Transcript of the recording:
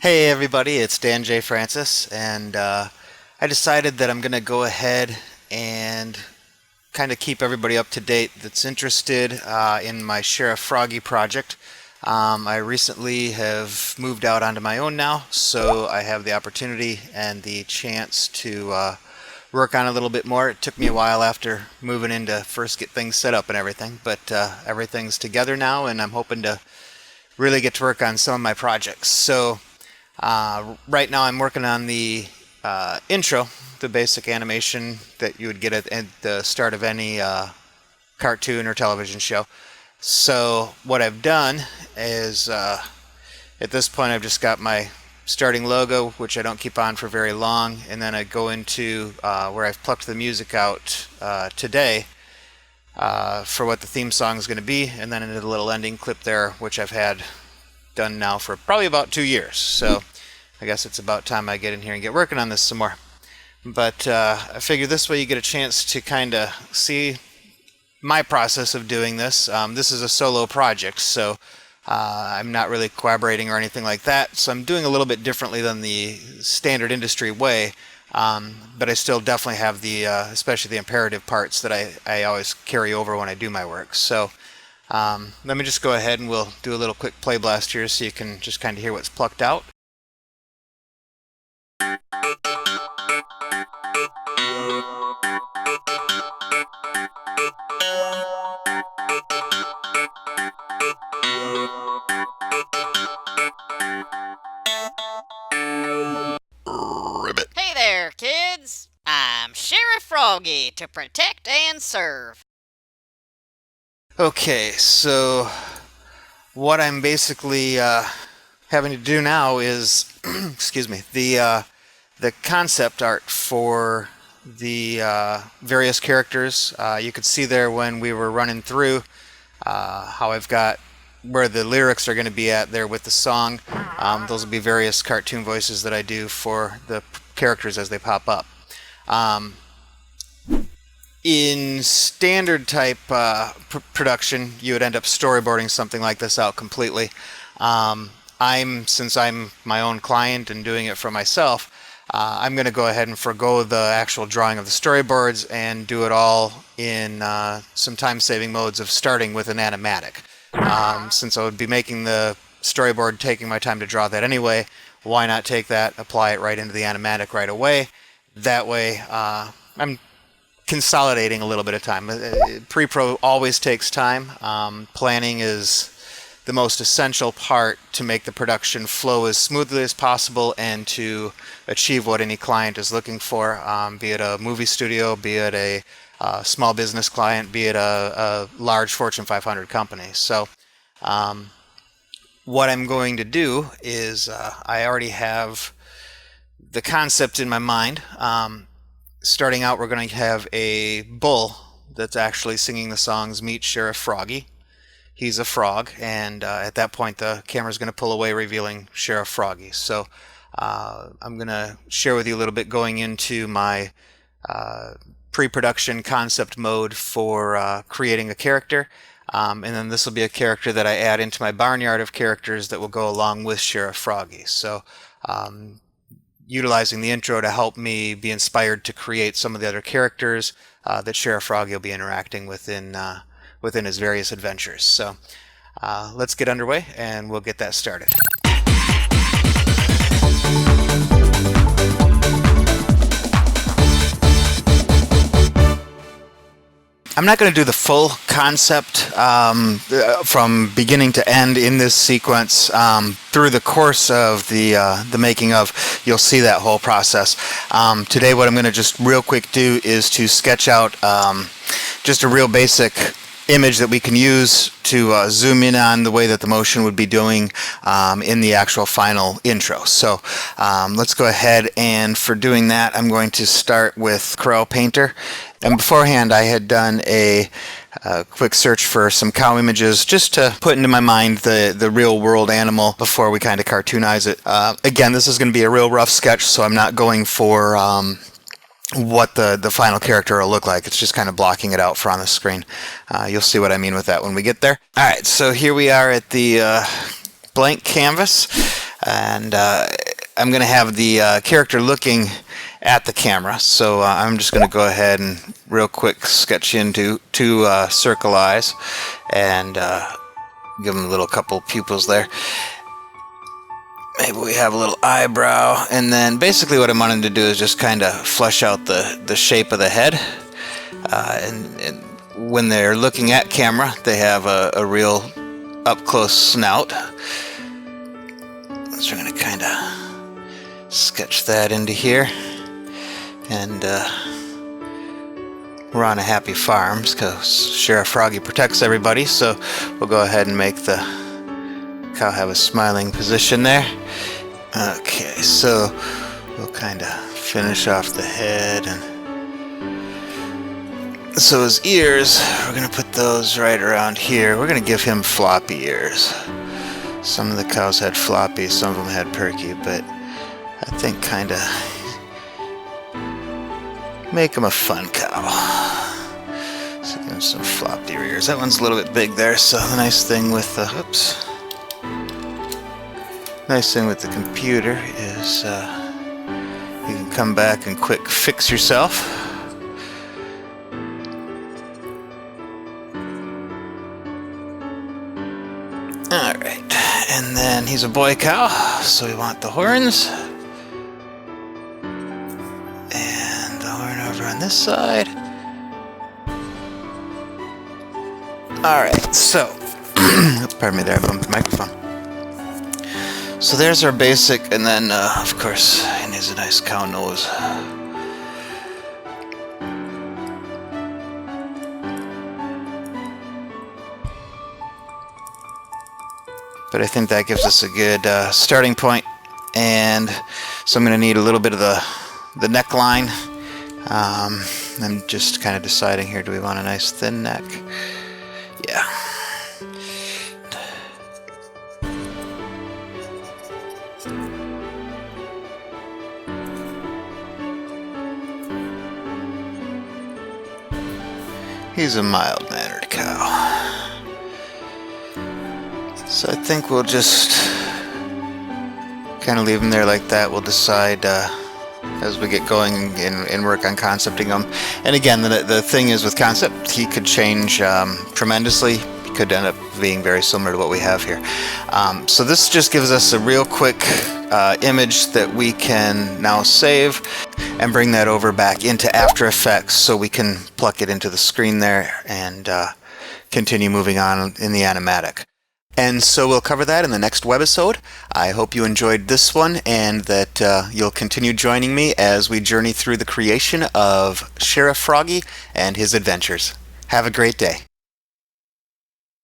Hey everybody, it's Dan J. Francis, and I decided that I'm going to go ahead and kind of keep everybody up to date that's interested in my Sheriff Froggee project. I recently have moved out onto my own now, so I have the opportunity and the chance to work on a little bit more. It took me a while after moving in to first get things set up and everything, but everything's together now, and I'm hoping to really get to work on some of my projects. So right now I'm working on the intro, the basic animation that you would get at the start of any cartoon or television show. So what I've done is at this point I've just got my starting logo, which I don't keep on for very long, and then I go into where I've plucked the music out today for what the theme song is going to be, and then into the little ending clip there, which I've had done now for probably about 2 years. So I guess it's about time I get in here and get working on this some more. But I figure this way you get a chance to kind of see my process of doing this. This is a solo project, so I'm not really collaborating or anything like that. So I'm doing a little bit differently than the standard industry way. But I still definitely have the, especially the imperative parts that I always carry over when I do my work. So let me just go ahead and we'll do a little quick play blast here so you can just kind of hear what's plucked out. Ribbit. Hey there, kids! I'm Sheriff Froggee to protect and serve. Okay, so what I'm basically having to do now is, excuse me, the concept art for the various characters. You could see there when we were running through how I've got where the lyrics are going to be at there with the song. Those will be various cartoon voices that I do for the characters as they pop up. In standard type production, you would end up storyboarding something like this out completely. Since I'm my own client and doing it for myself, I'm going to go ahead and forego the actual drawing of the storyboards and do it all in some time-saving modes of starting with an animatic. Since I would be making the storyboard, taking my time to draw that anyway, why not take that, apply it right into the animatic right away? That way, I'm consolidating a little bit of time. Pre-pro always takes time. Planning is the most essential part to make the production flow as smoothly as possible and to achieve what any client is looking for, be it a movie studio, be it a small business client, be it a large Fortune 500 company. So what I'm going to do is I already have the concept in my mind. Starting out, we're going to have a bull that's actually singing the songs Meet Sheriff Froggee. He's a frog, and at that point the camera's going to pull away, revealing Sheriff Froggee. So I'm going to share with you a little bit going into my pre-production concept mode for creating a character. And then this will be a character that I add into my barnyard of characters that will go along with Sheriff Froggee. So utilizing the intro to help me be inspired to create some of the other characters that Sheriff Froggee will be interacting within his various adventures. So let's get underway and we'll get that started. I'm not going to do the full concept from beginning to end in this sequence. Through the course of the making of, you'll see that whole process. Today what I'm going to just real quick do is to sketch out just a real basic image that we can use to zoom in on the way that the motion would be doing in the actual final intro. So let's go ahead, and for doing that I'm going to start with Corel Painter. And beforehand I had done a quick search for some cow images just to put into my mind the real world animal before we kind of cartoonize it. Again, this is going to be a real rough sketch, so I'm not going for what the final character will look like. It's just kind of blocking it out for on the screen. You'll see what I mean with that when we get there. Alright, so here we are at the blank canvas. and I'm going to have the character looking at the camera. So I'm just going to go ahead and real quick sketch into two circle eyes and give them a little couple pupils there. Maybe we have a little eyebrow, and then basically what I'm wanting to do is just kind of flesh out the shape of the head. And when they're looking at camera, they have a real up-close snout. So we're going to kind of sketch that into here. And we're on a happy farm because Sheriff Froggee protects everybody, so we'll go ahead and make the cow have a smiling position there. Okay, so we'll kind of finish off the head, and so his ears, we're going to put those right around here. We're going to give him floppy ears. Some of the cows had floppy, some of them had perky, but I think kind of make him a fun cow. So give him some floppy ears. That one's a little bit big there, so the nice thing with the, nice thing with the computer is you can come back and quick fix yourself. Alright, and then he's a boy cow, so we want the horns. And the horn over on this side. Alright, so, pardon me there, I bumped the microphone. So there's our basic, and then, of course, he needs a nice cow nose. But I think that gives us a good starting point. And so I'm going to need a little bit of the neckline. I'm just kind of deciding here, do we want a nice thin neck? Yeah. He's a mild-mannered cow. So I think we'll just kind of leave him there like that. We'll decide as we get going and work on concepting him. And again, the thing is with concept, he could change tremendously. He could end up being very similar to what we have here. So this just gives us a real quick image that we can now save and bring that over back into After Effects so we can pluck it into the screen there and continue moving on in the animatic. And so we'll cover that in the next webisode. I hope you enjoyed this one and that you'll continue joining me as we journey through the creation of Sheriff Froggee and his adventures. Have a great day.